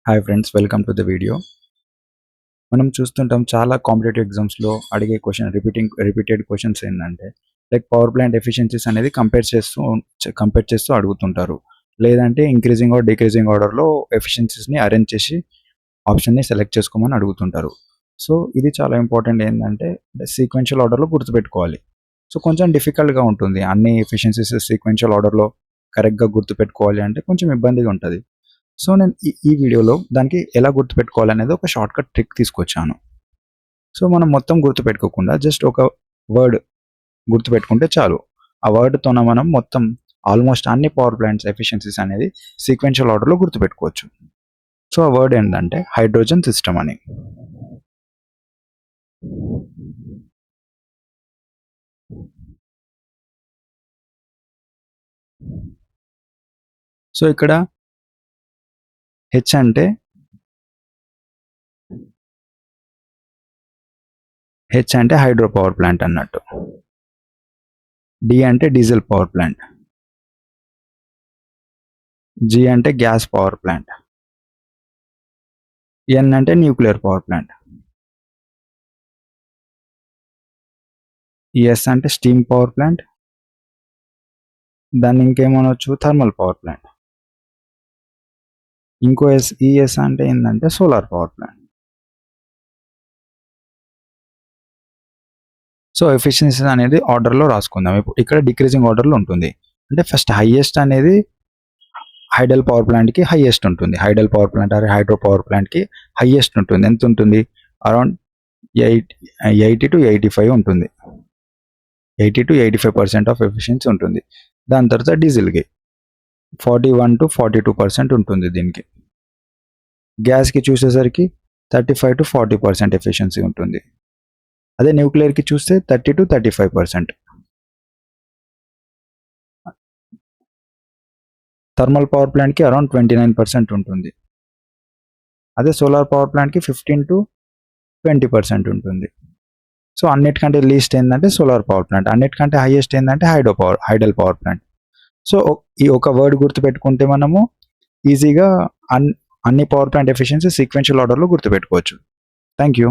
Hi friends, welcome to the video. మనం చూస్తుంటాం చాలా కాంపిటేటివ్ ఎగ్జామ్స్లో అడిగే రిపీటెడ్ క్వశ్చన్స్ ఏంటంటే లైక్ పవర్ ప్లాంట్ ఎఫిషియన్సీస్ అనేది కంపేర్ చేస్తూ అడుగుతుంటారు. లేదంటే ఇంక్రీజింగ్ ఆర్ డిక్రీజింగ్ ఆర్డర్లో ఎఫిషియన్సీస్ని అరేంజ్ చేసి ఆప్షన్ని సెలెక్ట్ చేసుకోమని అడుగుతుంటారు. సో ఇది చాలా ఇంపార్టెంట్. ఏంటంటే సీక్వెన్షియల్ ఆర్డర్లో గుర్తుపెట్టుకోవాలి. సో కొంచెం డిఫికల్ట్గా ఉంటుంది. అన్ని ఎఫిషియన్సీస్ సీక్వెన్షియల్ ఆర్డర్లో కరెక్ట్గా గుర్తుపెట్టుకోవాలి అంటే కొంచెం ఇబ్బందిగా ఉంటుంది. సో నేను ఈ వీడియోలో దానికి ఎలా గుర్తుపెట్టుకోవాలనేది ఒక షార్ట్కట్ ట్రిక్ తీసుకొచ్చాను. సో మనం మొత్తం గుర్తుపెట్టుకోకుండా జస్ట్ ఒక వర్డ్ గుర్తుపెట్టుకుంటే చాలు. ఆ వర్డ్తోన మనం మొత్తం ఆల్మోస్ట్ అన్ని పవర్ ప్లాంట్స్ ఎఫిషియన్సీస్ అనేది సీక్వెన్షియల్ ఆర్డర్లో గుర్తుపెట్టుకోవచ్చు. సో ఆ వర్డ్ ఏంటంటే హైడ్రోజన్ సిస్టమ్ అని. సో ఇక్కడ హెచ్ అంటే హైడ్రో పవర్ ప్లాంట్ అన్నట్టు. డి అంటే డీజిల్ పవర్ ప్లాంట్. జి అంటే గ్యాస్ పవర్ ప్లాంట్. ఎన్ అంటే న్యూక్లియర్ పవర్ ప్లాంట్. ఎస్ అంటే స్టీమ్ పవర్ ప్లాంట్. దాన్ని ఇంకేమనొచ్చు, థర్మల్ పవర్ ప్లాంట్. ఇంకో ఈఎస్ అంటే ఏంటంటే solar power plant. So efficiency అనేది ఆర్డర్లో రాసుకుందాం. ఇప్పుడు ఇక్కడ డిక్రీజింగ్ ఆర్డర్లో ఉంటుంది. అంటే ఫస్ట్ హైయెస్ట్ అనేది హైడల్ పవర్ ప్లాంట్కి హైయెస్ట్ ఉంటుంది. హైడల్ పవర్ ప్లాంట్ అరే హైడ్రో పవర్ ప్లాంట్కి హైయెస్ట్ ఉంటుంది. ఎంత ఉంటుంది? అరౌండ్ 80 to 85 ఉంటుంది. 80 to 85% ఆఫ్ ఎఫిషియన్సీ ఉంటుంది. దాని తర్వాత డీజిల్కి 41 to 42% ఉంటుంది. దీనికి గ్యాస్కి చూసేసరికి 35 to 40% ఎఫిషియన్సీ ఉంటుంది. అదే న్యూక్లియర్కి చూస్తే 30 to 35%. థర్మల్ పవర్ ప్లాంట్కి అరౌండ్ 29% ఉంటుంది. అదే సోలార్ పవర్ ప్లాంట్కి 15 to 20% ఉంటుంది. సో అన్నిటికంటే లీస్ట్ ఏంటంటే సోలార్ పవర్ ప్లాంట్, అన్నిటికంటే హైయెస్ట్ ఏంటంటే హైడల్ పవర్ ప్లాంట్. సో ఈ ఒక వర్డ్ గుర్తుపెట్టుకుంటే మనము ఈజీగా అన్ని పవర్ ప్లాంట్ ఎఫిషియన్సీ సీక్వెన్షియల్ ఆర్డర్లో గుర్తుపెట్టుకోవచ్చు. Thank you.